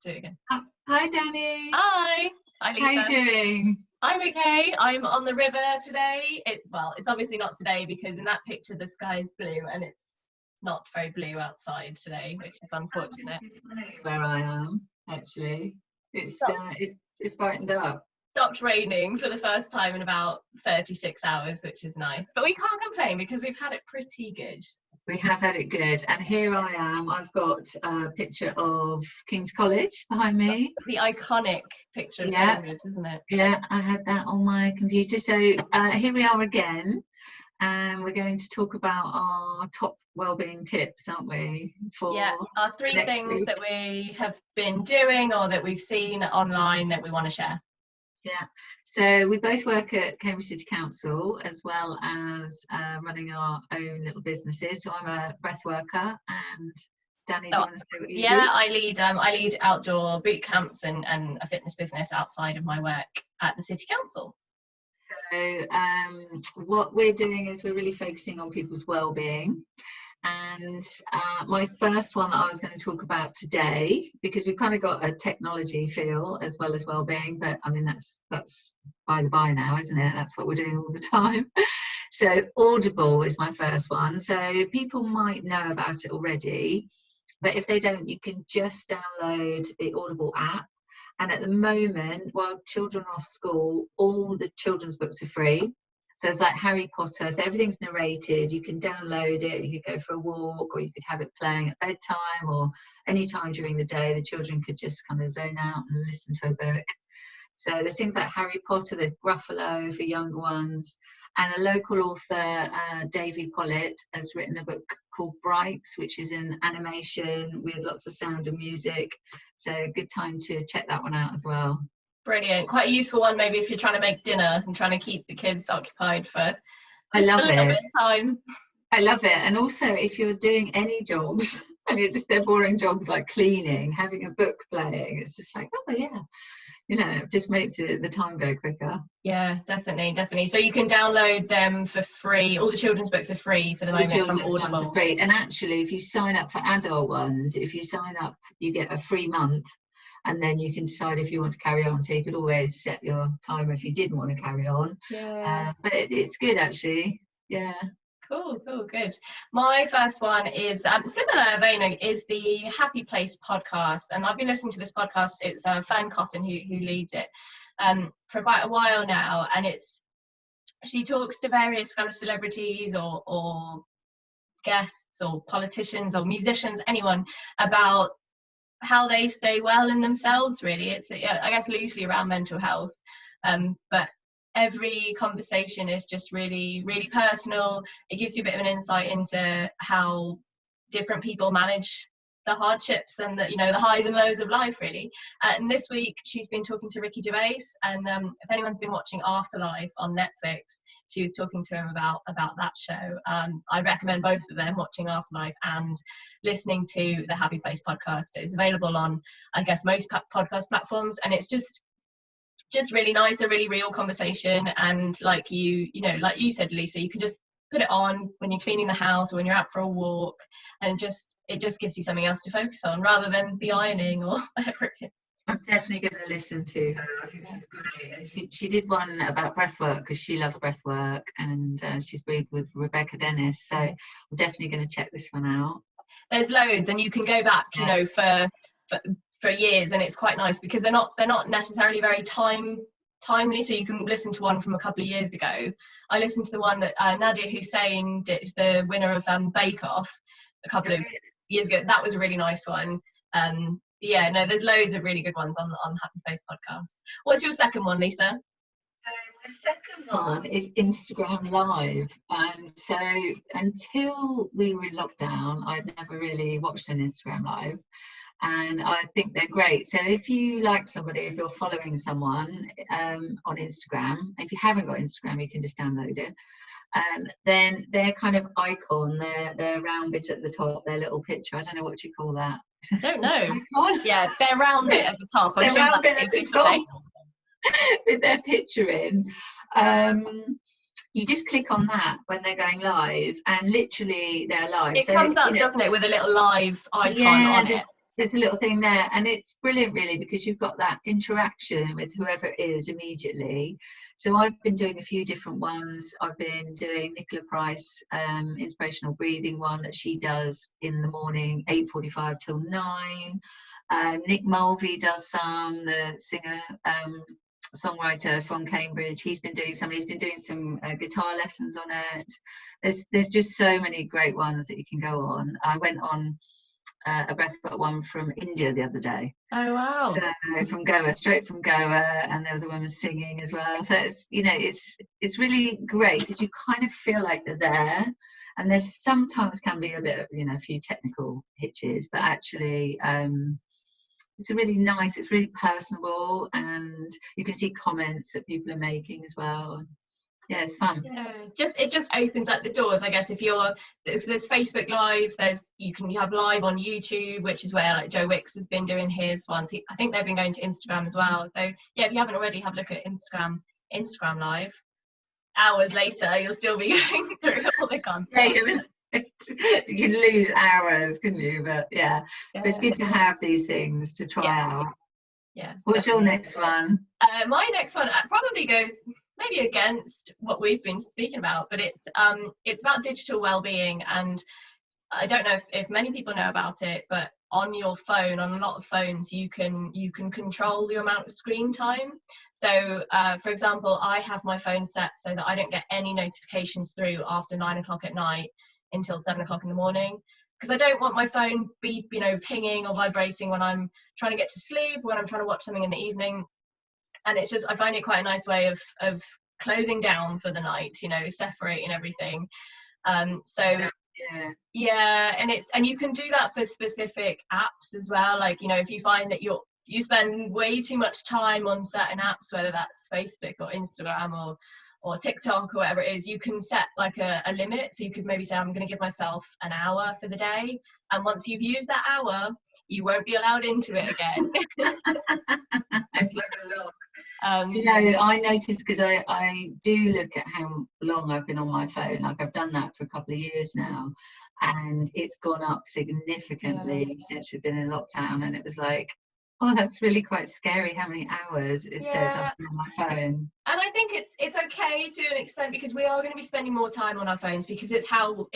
Do it again. Hi, Dani. Hi. Hi, Lisa. How you doing? I'm okay. I'm on the river today. It's obviously not today because in that picture the sky is blue and it's not very blue outside today, which is unfortunate. Where I am, actually, it's brightened up. Stopped raining for the first time in about 36 hours, which is nice. But we can't complain because we've had it pretty good. We have had it good. And here I am. I've got a picture of King's College behind me. The iconic picture of Cambridge, isn't it? Yeah, I had that on my computer. So here we are again. And we're going to talk about our top wellbeing tips, aren't we? Our 3 things that we have been doing or that we've seen online that we want to share. Yeah, so we both work at Cambridge City Council as well as running our own little businesses. So I'm a breath worker, and Dani, do you want to say what you do? Yeah, I lead outdoor boot camps and a fitness business outside of my work at the City Council. So what we're doing is we're really focusing on people's well-being. And my first one that I was going to talk about today, because we've kind of got a technology feel as well as well-being, but I mean that's by the by now, isn't it? That's what we're doing all the time. So Audible is my first one. So people might know about it already, but if they don't, you can just download the Audible app. And at the moment, while children are off school, all the children's books are free. So it's like Harry Potter, so everything's narrated. You can download it, you could go for a walk, or you could have it playing at bedtime or any time during the day. The children could just kind of zone out and listen to a book. So there's things like Harry Potter, there's Gruffalo for younger ones, and a local author, Davy Pollitt, has written a book called Brights, which is an animation with lots of sound and music. So good time to check that one out as well. Brilliant. Quite a useful one maybe if you're trying to make dinner and trying to keep the kids occupied for a little bit of time. I love it. And also if you're doing any jobs and they're boring jobs like cleaning, having a book playing, it's just like, oh yeah, it just makes the time go quicker. Yeah, definitely. So you can download them for free. All the children's books are free for the moment from Audible. Are free. And actually if you sign up for adult ones, if you sign up you get a free month. And then you can decide if you want to carry on. So you could always set your timer if you didn't want to carry on. Yeah. But it's good actually. Yeah. Cool, good. My first one is similar vein, is the Happy Place podcast. And I've been listening to this podcast. It's Fern Cotton who leads it for quite a while now. And she talks to various kind of celebrities or guests or politicians or musicians, anyone, about how they stay well in themselves. Really, it's I guess loosely around mental health, but every conversation is just really personal. It gives you a bit of an insight into how different people manage the hardships and the highs and lows of life, really. And this week she's been talking to Ricky Gervais, and if anyone's been watching Afterlife on Netflix, she was talking to him about that show. I recommend both of them, watching Afterlife and listening to the Happy Place podcast. It's available on, I guess, most podcast platforms, and it's just really nice, a really real conversation. And like you said, Lisa, you can just put it on when you're cleaning the house or when you're out for a walk, and it just gives you something else to focus on rather than the ironing or whatever it is. I'm definitely going to listen to her. I think she's great. She did one about breathwork because she loves breathwork, and she's breathed with Rebecca Dennis. So I'm definitely going to check this one out. There's loads, and you can go back, for years, and it's quite nice because they're not necessarily very timely. So you can listen to one from a couple of years ago. I listened to the one that Nadia Hussain did, the winner of Bake Off, a couple of years ago. That was a really nice one. There's loads of really good ones on Happy Place podcast. What's your second one, Lisa? So my second one is Instagram Live. And so until we were in lockdown, I'd never really watched an Instagram Live. And I think they're great. So if you like somebody, if you're following someone on Instagram, if you haven't got Instagram, you can just download it. Then their kind of icon, their round bit at the top, their little picture, I don't know what you call that. I don't know. Yeah, their round bit at the top. Their round bit at the top with their picture in. You just click on that when they're going live, and literally they're live. It comes up, doesn't it, with a little live icon on it. there's a little thing there, and it's brilliant really, because you've got that interaction with whoever it is immediately. So I've been doing a few different ones. I've been doing Nicola Price inspirational breathing one that she does in the morning, 8:45 till 9. Nick Mulvey does some, the singer songwriter from Cambridge. He's been doing some guitar lessons on it. There's just so many great ones that you can go on. I went on a breathwork one from India the other day. Oh wow. So from Goa, straight from Goa, and there was a woman singing as well. So it's, you know, it's really great because you kind of feel like they're there, and there's sometimes can be a bit of, you know, a few technical hitches, but actually it's really nice, it's really personable, and you can see comments that people are making as well. Yeah, it's fun. Yeah, it just opens up the doors, I guess. If there's Facebook Live, you have live on YouTube, which is where like Joe Wicks has been doing his ones. I think they've been going to Instagram as well. So yeah, if you haven't already, have a look at Instagram Live. Hours later, you'll still be going through all the content. Yeah, you'd lose hours, couldn't you? But yeah, so it's good to have these things to try out. Yeah. What's your next one? My next one probably goes maybe against what we've been speaking about, but it's about digital well-being. And I don't know if many people know about it, but on your phone, on a lot of phones, you can control the amount of screen time. So for example, I have my phone set so that I don't get any notifications through after 9 o'clock at night until 7 o'clock in the morning, because I don't want my phone pinging or vibrating when I'm trying to get to sleep, when I'm trying to watch something in the evening. And it's just, I find it quite a nice way of closing down for the night, separating everything. Yeah, and you can do that for specific apps as well. Like, if you find that you spend way too much time on certain apps, whether that's Facebook or Instagram or TikTok or whatever it is, you can set like a limit. So you could maybe say, I'm going to give myself an hour for the day, and once you've used that hour, you won't be allowed into it again. It's like a lock. I noticed, because I do look at how long I've been on my phone. Like, I've done that for a couple of years now, and it's gone up significantly since we've been in lockdown. And it was like, oh, that's really quite scary how many hours it says I've been on my phone. And I think it's okay to an extent, because we are going to be spending more time on our phones, because it's how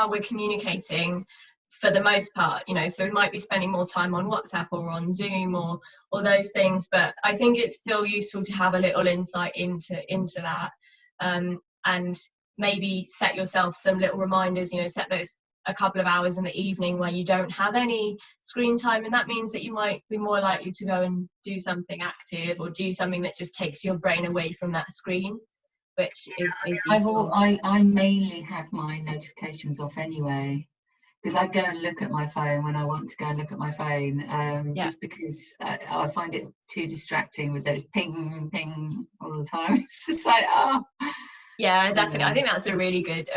we're communicating for the most part, so we might be spending more time on WhatsApp or on Zoom or those things. But I think it's still useful to have a little insight into that, and maybe set yourself some little reminders, set those a couple of hours in the evening where you don't have any screen time, and that means that you might be more likely to go and do something active or do something that just takes your brain away from that screen, which is useful. I mainly have my notifications off anyway, because I go and look at my phone when I want to go and look at my phone, just because I find it too distracting with those ping, ping all the time. It's just like, oh. Yeah, definitely. I think that's a really good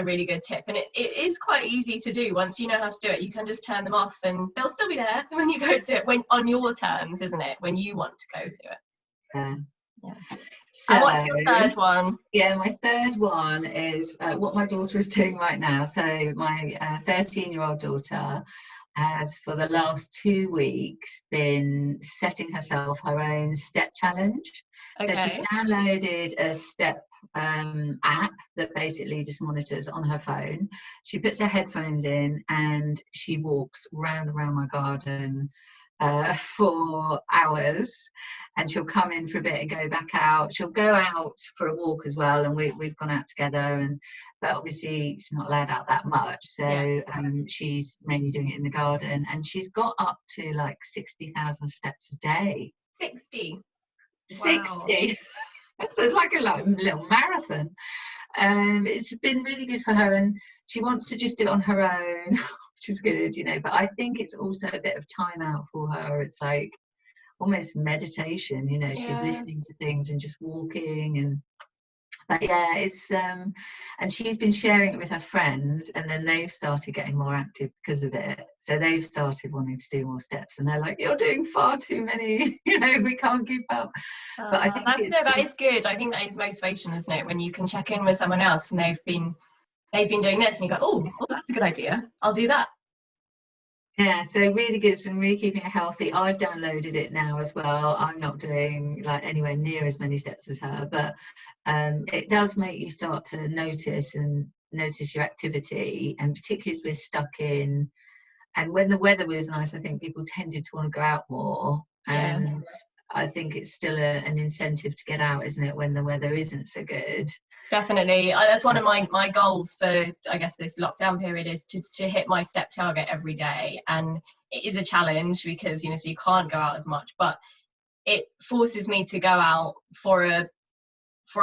tip, and it is quite easy to do. Once you know how to do it, you can just turn them off, and they'll still be there when you go to it, when on your terms, isn't it? When you want to go to it. Yeah. So, and what's your third one? Yeah, my third one is what my daughter is doing right now. So my 13-year-old daughter has, for the last 2 weeks, been setting herself her own step challenge. Okay. So she's downloaded a step app that basically just monitors on her phone. She puts her headphones in and she walks round and round my garden for hours, and she'll come in for a bit and go back out. She'll go out for a walk as well, and we've gone out together, but obviously she's not allowed out that much, so she's mainly doing it in the garden, and she's got up to like 60,000 steps a day. 60. Wow. 60. So it's like a little marathon. It's been really good for her, and she wants to just do it on her own, which is good, but I think it's also a bit of time out for her. It's like almost meditation, she's listening to things and just walking, but it's and she's been sharing it with her friends, and then they've started getting more active because of it. So they've started wanting to do more steps, and they're like, "You're doing far too many, we can't keep up." But I think that is good. I think that is motivation, isn't it? When you can check in with someone else and they've been doing this, and you go, "Oh, well, that's a good idea. I'll do that." Yeah, so really good. It's been really keeping it healthy. I've downloaded it now as well. I'm not doing like anywhere near as many steps as her, but it does make you start to notice your activity, and particularly as we're stuck in. And when the weather was nice, I think people tended to want to go out more. Yeah. And I think it's still an incentive to get out, isn't it, when the weather isn't so good? Definitely. That's one of my goals for, I guess, this lockdown period, is to hit my step target every day. And it is a challenge because, you know, so you can't go out as much, but it forces me to go out for a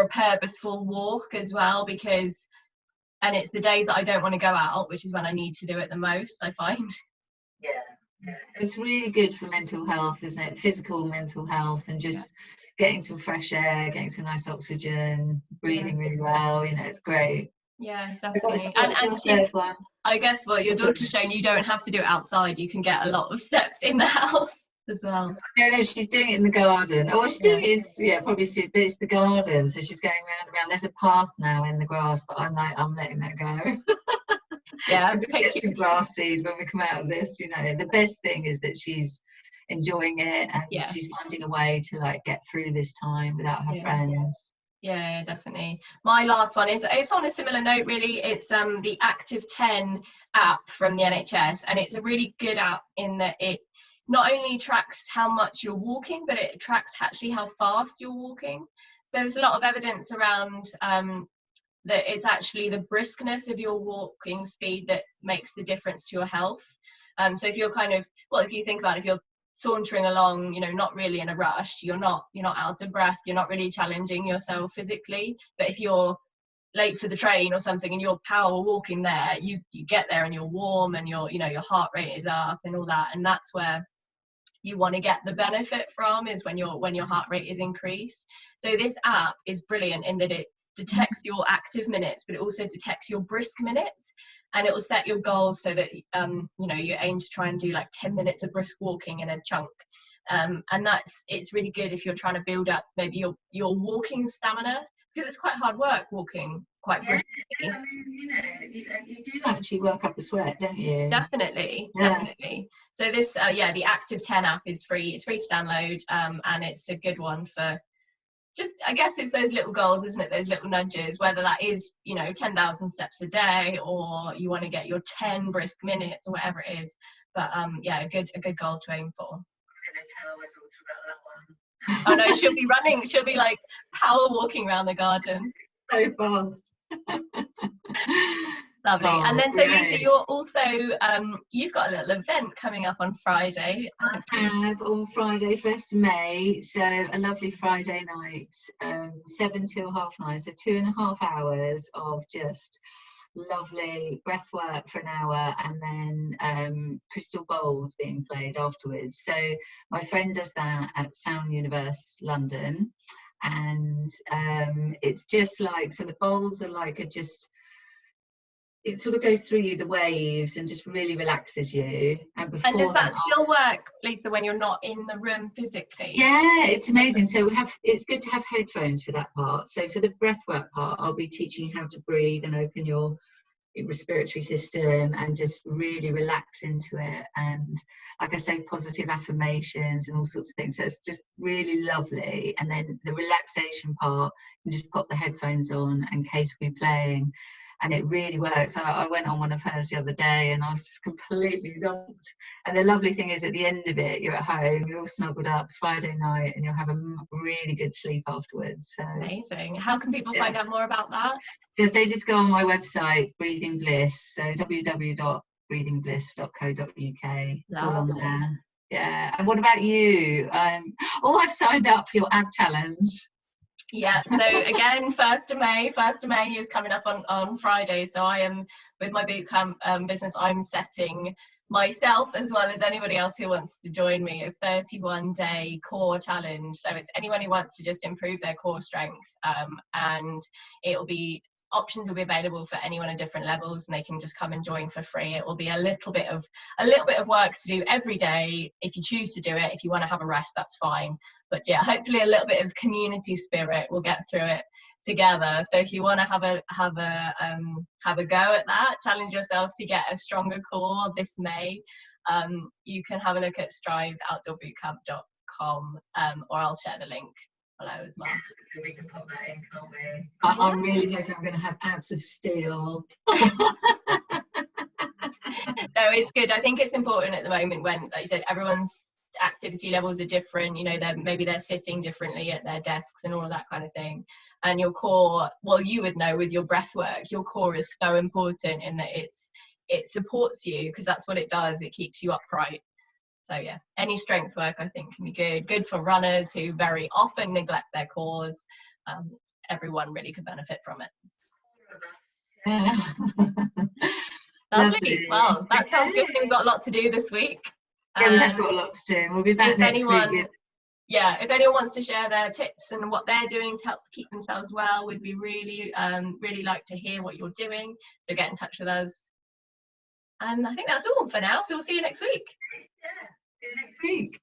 purposeful walk as well, because, and it's the days that I don't want to go out, which is when I need to do it the most, I find. Yeah. Yeah. It's really good for mental health, isn't it? Physical, mental health, and just getting some fresh air, getting some nice oxygen, breathing really well. You know, it's great. Yeah, definitely. What's your third one? I guess what your daughter's shown, you don't have to do it outside. You can get a lot of steps in the house as well. No, she's doing it in the garden. Oh, what she's doing is, probably, but it's the garden. So she's going round and round. There's a path now in the grass, but I'm letting that go. Yeah, get some grass seed when we come out of this. You know, the best thing is that she's enjoying it, and she's finding a way to like get through this time without her friends. Yeah, definitely. My last one it's on a similar note, really. It's the Active 10 app from the NHS, and it's a really good app in that it not only tracks how much you're walking, but it tracks actually how fast you're walking. So there's a lot of evidence around that it's actually the briskness of your walking speed that makes the difference to your health. So if you're if you think about it, if you're sauntering along, you know, not really in a rush, you're not out of breath, you're not really challenging yourself physically. But if you're late for the train or something and you're power walking there, you get there and you're warm and your heart rate is up and all that, and that's where you want to get the benefit from, is when your heart rate is increased. So this app is brilliant in that it detects your active minutes, but it also detects your brisk minutes, and it will set your goals so that you aim to try and do like 10 minutes of brisk walking in a chunk, and it's really good if you're trying to build up maybe your walking stamina, because it's quite hard work walking quite briskly. I mean, you do actually work up a sweat, don't you? Definitely. So this the Active 10 app is free. It's free to download, and it's a good one for just, I guess it's those little goals, isn't it? Those little nudges, whether that is, 10,000 steps a day, or you want to get your 10 brisk minutes, or whatever it is. But a good goal to aim for. I'm going to tell my daughter about that one. Oh no, she'll be running. She'll be like power walking around the garden. So fast. Lovely. And then, so Lisa, you're also you've got a little event coming up on Friday. I have, on Friday, 1st of May. So a lovely Friday night, 7 till 9:30. So 2.5 hours of just lovely breath work for an hour, and then crystal bowls being played afterwards. So my friend does that at Sound Universe London, and it's just like, so the bowls are like it sort of goes through you, the waves, and just really relaxes you. And does that still work, Lisa, when you're not in the room physically? Yeah, it's amazing. So it's good to have headphones for that part. So for the breathwork part, I'll be teaching you how to breathe and open your respiratory system and just really relax into it. And like I say, positive affirmations and all sorts of things. So it's just really lovely. And then the relaxation part, you just pop the headphones on and Kate will be playing. And it really works. I went on one of hers the other day and I was just completely zonked. And the lovely thing is, at the end of it, you're at home, you're all snuggled up, it's Friday night, and you'll have a really good sleep afterwards. So amazing. How can people find out more about that? So if they just go on my website, Breathing Bliss, so www.breathingbliss.co.uk. It's all on there. Yeah. And what about you? I've signed up for your ab challenge. Yeah, so again, 1st of May is coming up on Friday. So I am, with my bootcamp business, I'm setting myself, as well as anybody else who wants to join me, a 31-day core challenge. So it's anyone who wants to just improve their core strength, and options will be available for anyone at different levels, and they can just come and join for free. It will be a little bit of work to do every day. If you choose to do it, if you want to have a rest, that's fine. But yeah, hopefully a little bit of community spirit. We'll get through it together. So if you want to have a go at that, challenge yourself to get a stronger core this May, you can have a look at striveoutdoorbootcamp.com, or I'll share the link below as well. We can pop that in, can't we? I'm really hoping I'm going to have abs of steel. No, it's good. I think it's important at the moment when, like you said, everyone's activity levels are different. You know, maybe they're sitting differently at their desks and all of that kind of thing. And your core, well, you would know with your breath work, your core is so important in that it supports you, because that's what it does. It keeps you upright. So yeah, any strength work I think can be good for runners who very often neglect their cores. Everyone really could benefit from it. Yeah. Lovely. Well, that sounds good. We've got a lot to do this week. Yeah, we have got a lot to do. We'll be back next week. Yeah, if anyone wants to share their tips and what they're doing to help keep themselves well, we'd be really like to hear what you're doing. So get in touch with us. And I think that's all for now. So we'll see you next week. Yeah, see you next week.